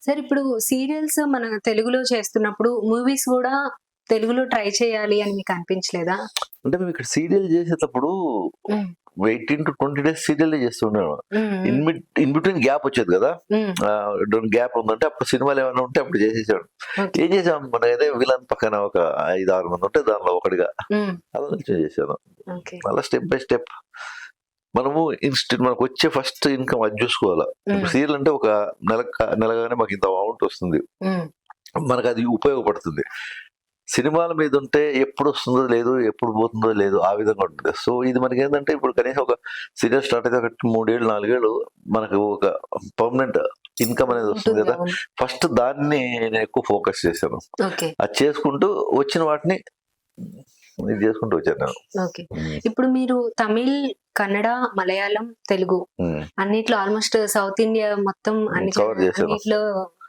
Sir ఇప్పుడు serials మన తెలుగులో చేస్తున్నప్పుడు మూవీస్ గూడా తెలుగులో ట్రై చేయాలి అని మీకు అనిపించలేదా? అంటే మేము ఇక్కడ సీరియల్ చేసేటప్పుడు హ్మ్. 18-20 డేస్ సీరియల్ చేస్తుండేవాళ్ళం. హ్మ్. ఇన్ బిట్వీన్ గ్యాప్ వచ్చేది కదా. హ్మ్. గ్యాప్ ఉందంటే అప్పుడు సినిమాలు ఏమైనా ఉంటే అప్పుడు చేసేసాడు. ఓకే. ఏం చేసాం మన ఏదో విలన్ పక్కన ఒక 5-6 మంది ఉంటే దానిలో ఒకటిగా హ్మ్. అలా నిల్చొని చేశాను. ఓకే. అలా స్టెప్ బై స్టెప్ మనము మనకు వచ్చే ఫస్ట్ ఇన్కమ్ అది చూసుకోవాలా. ఇప్పుడు హ్మ్. సీరియల్ అంటే ఒక నెలగానే మాకు ఇంత అమౌంట్ వస్తుంది. హ్మ్. మనకు అది ఉపయోగపడుతుంది. సినిమాల మీద ఉంటే ఎప్పుడు వస్తుందో లేదు, ఎప్పుడు పోతుందో లేదు ఆ విధంగా ఉంటుంది. సో ఇది మనకేందంటే ఇప్పుడు కనీసం ఒక సీరియల్ స్టార్ట్ అయితే ఒక 3 ఏళ్ళు, 4 ఏళ్ళు మనకు ఒక పర్మనెంట్ ఇన్కమ్ అనేది వస్తుంది ఉంటుంది. కదా. అవును. ఫస్ట్ దాన్ని నేను ఎక్కువ ఫోకస్ చేశాను. ఓకే. అది చేసుకుంటూ వచ్చిన వాటిని ఇది చేసుకుంటూ వచ్చాను నేను. ఓకే. ఇప్పుడు మీరు తమిళ్, కన్నడ, మలయాళం, తెలుగు హ్మ్. అన్నిట్లో ఆల్‌మోస్ట్ సౌత్ ఇండియా మొత్తం కవర్ చేశాను. అన్నిట్లో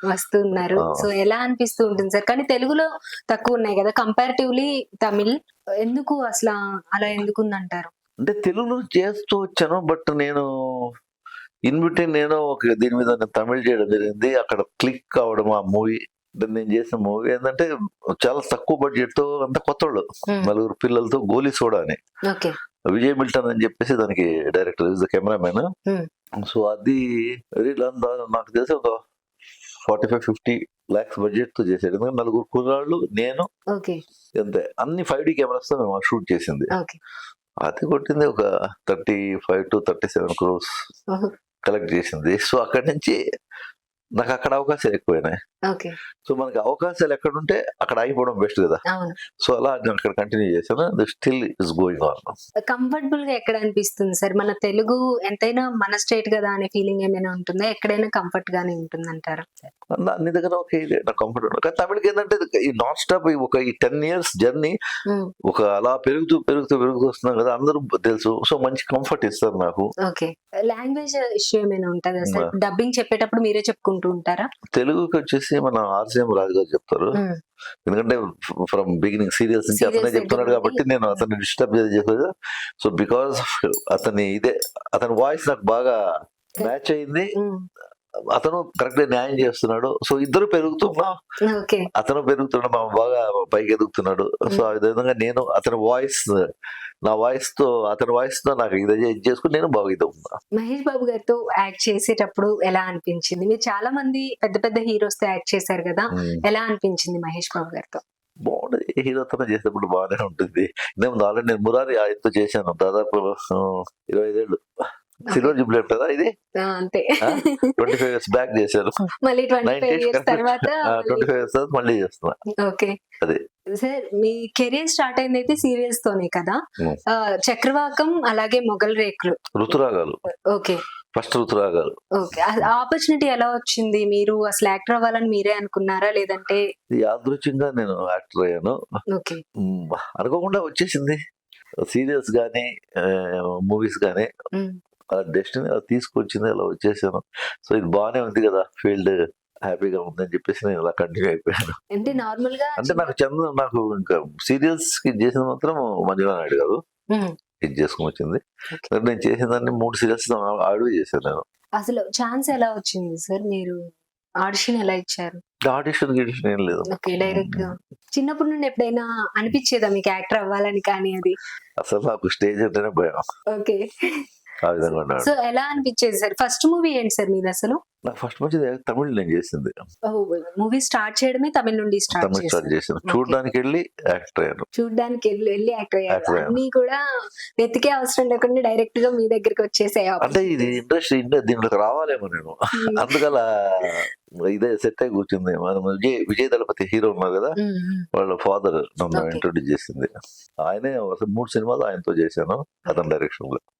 వస్తున్నారు. ఆ! సో, ఎలా అనిపిస్తూ ఉంటుంది సార్? కానీ తెలుగులో తక్కువున్నాయి గదా! కంపారిటివ్‌లీ తమిళ్ ఎందుకు అసలా అలా ఎందుకుందంటారు? అంటే తెలుగులో చేస్తూ వచ్చాను. బట్ నేను ఇన్ బిట్వీన్ నేను ఒక దీని మీద నేను తమిళ్ చేయడం జరిగింది. అక్కడ క్లిక్ కావడం ఆ మూవీ. అంటే నేను చేసిన మూవీ ఏందంటే చాలా తక్కువ బడ్జెట్‌తో అంతా కొత్తోళ్ళు. హ్మ్. నలుగురు పిల్లలతో 'గోలీ సోడా' అని. ఓకే. విజయ్ మిల్టన్ అని చెప్పేసి దానికి డైరెక్టర్ ఈస్ ద కెమెరామెన్. హ్మ్. సో అది నాకు తెలిసి ఒక 45-50 లాక్స్ బడ్జెట్‌తో చేశాడు. ఎందుకంటే నలుగురు కుర్రాళ్ళు, నేను ఓకే. అంతే. అన్ని 5డీ కెమెరాస్‌తో మేము ఆ షూట్ చేసింది. ఓకే. అది కొట్టింది ఒక 35-37 క్రోర్స్ ఓహో! కలెక్ట్ చేసింది. సో అక్కడి నుంచి నాకు అక్కడ అవకాశాలు ఎక్కువైనాయి. ఓకే. సో మనకి అవకాశాలు ఎక్కడుంటే అక్కడ ఆగిపోవడం బెస్ట్ కదా. అవును. సో అలా నేను అక్కడ కంటిన్యూ చేశాను. అది స్టిల్ ఇస్ గోయింగ్ ఆన్. కంఫర్టబుల్‌గా ఎక్కడ అనిపిస్తుంది సార్? మన తెలుగు ఎంతైనా మన స్టేట్ గదా! అనే ఫీలింగ్ ఏమైనా ఉంటుందా? ఎక్కడైనా కంఫర్ట్ గానే ఉంటుందంటారా? అన్ని దగ్గర ఓకే ఇదే నాకు కంఫర్టబుల్. కానీ తమిళకి ఏంటంటే ఈ నాన్ స్టాప్ ఈ 10 ఇయర్స్ జర్నీ హ్మ్. ఒక అలా పెరుగుతూ వస్తున్నాం కదా. అందరూ తెలుసు. సో మంచి కంఫర్ట్ ఇస్తారు నాకు. ఓకే. లాంగ్వేజ్ ఇష్యూ ఏమైనా ఉంటదా సార్? హ్మ్. డబ్బింగ్ చెప్పేటప్పుడు మీరే చెప్పుకుంటూ ఉంటారా? తెలుగుకి వచ్చేసి మన ఆర్‌సీఎం రాజు గారు చెప్తారు. హ్మ్. ఎందుకంటే ఫ్రమ్ బిగినింగ్ సీరియల్స్ నుంచి అతనే సీరియల్స్ దగ్గర చెప్తున్నాడు నుండి కాబట్టి నేను హ్మ్. అతన్ని డిస్టర్బ్ చేయలేదు. సో బికాస్ అతని వాయిస్ నాకు బాగా మ్యాచ్ అయింది. హ్మ్. అతను కరెక్ట్ గా న్యాయం చేస్తున్నాడు. సో ఇద్దరు పెరుగుతున్నాం. ఓకే. అతను పెరుగుతున్నాడు, మా బాగా పైకి ఎదుగుతున్నాడు. సో హ్మ్. ఆ విధంగా నేను అతని వాయిస్ తో నాకు ఇది చేసుకుని నేను బాగా ఎదుగుతున్నా. మహేష్ బాబు గారితో యాక్ట్ చేసేటప్పుడు ఎలా అనిపించింది? మీరు చాలా మంది పెద్ద పెద్ద హీరోస్‌తో యాక్ట్ చేశారు గదా! ఉమ్. ఎలా అనిపించింది మహేష్ బాబు గారితో? బాగుంటది. ఏ హీరోతో చేసేటప్పుడు బాగానే ఉంటుంది. ఇంతకుముందు ఆల్రెడీ నేను మురారి ఆయనతో చేశాను. దాదాపు 25 ఏళ్ళు. ఓకే. సిల్వర్ జూబ్లీ ఉంటదా ఇది? ఆ! అంతే. 25 ఇయర్స్ బ్యాక్ చేశాను. మళ్ళీ 25 90 ఇయర్స్ కరెక్ట్. తర్వాత మళ్ళీ 25 ఇయర్స్ తర్వాత మళ్ళీ చేస్తున్నా. ఓకే. అదే. సార్ మీ కెరియర్ స్టార్ట్ అయిందయితే సీరియల్స్ తోనే కదా? ఉమ్. 'చక్రవాకం' అలాగే 'మొగల్ రేకులు' Ruturagalu. Okay. First Ruturagalu. Okay. ఆ ఆపర్చునిటీ ఎలా వచ్చింది? మీరు అసలు యాక్టర్ అవ్వాలని మీరే అనుకున్నారా? లేదంటే యాదృచ్ఛికంగా నేను యాక్టర్ అయ్యాను. ఓకే. అనుకోకుండా వచ్చేసింది. సీరియల్స్ గానీ, మూవీస్ గానీ హ్మ్. డెస్టినీ అలా తీసుకొచ్చింది. అలా వచ్చేసాను. సో ఇది బానే ఉంది కదా ఫీల్డ్. హ్యాపీగా ఉందని చెప్పేసి నేను ఇలా కంటిన్యూ అయిపోయాను. అంటే నార్మల్‌గా అంటే నాకు ఇంకా సీరియల్స్‌కి చేసింది మాత్రం మంజులా నాయుడు గారు. హ్మ్. ఇది చేసుకొనొచ్చింది. ఓకే. నేను చేసిందాన్ని 3 సీరియల్స్ ఆవిడవే చేశాను నేను. అసలు ఛాన్స్ ఎలా వచ్చింది సార్? మీరు ఆడిషన్ ఎలా ఇచ్చారు? గిడిషన్ ఏం లేదు. ఓకే. డైరెక్ట్‌గా చిన్నప్పటి నుండి ఎప్పుడైనా అనిపిచ్చేదా మీకు యాక్టర్ అవ్వాలని కానీ అది? అసలు నాకు స్టేజ్ అంటేనే భయం. ఓకే. ఆ సో విధంగా ఉన్నాను. సో ఎలా అనిపిచ్చేది సార్? ఫస్ట్ మూవీ ఏంటి సార్ మీదసలు? నాకు ఫస్ట్ మంచిది తమిళ్ నేను చేసింది. ఓహ్! మూవీ స్టార్ట్ చేయడమే తమిళ్ నుండి స్టార్ట్ తమిళ్ స్టార్ట్ చేశారు. చేశాను. ఓకే. చూడ్డానికెళ్ళి యాక్టర్ అయ్యాను. చూడ్డానికి ఎళ్లి యాక్టర్ అయ్యారు. యాక్టర్ అయ్యాను. అన్నీ కూడా వెతికే అవసరం లేకుండా డైరెక్ట్‌గా మీ దగ్గరికి వచ్చేసాయి అంటే ఇది ఆపర్చునిటీస్. దీంట్లోకి రావాలేమో నేను. హ్మ్. అందుకలా ఇదే సెట్ అయి కూర్చుంది. మనం విజయ్ దళపతి హీరో ఉన్నారు కదా. హ్మ్. హ్మ్. వాళ్ళ ఫాదర్ నన్ను ఓకే. ఇంట్రొడ్యూస్ చేసింది. ఆయనే అసలు 3 సినిమాలు ఆయనతో చేశాను. అతని డైరెక్షన్‌లో.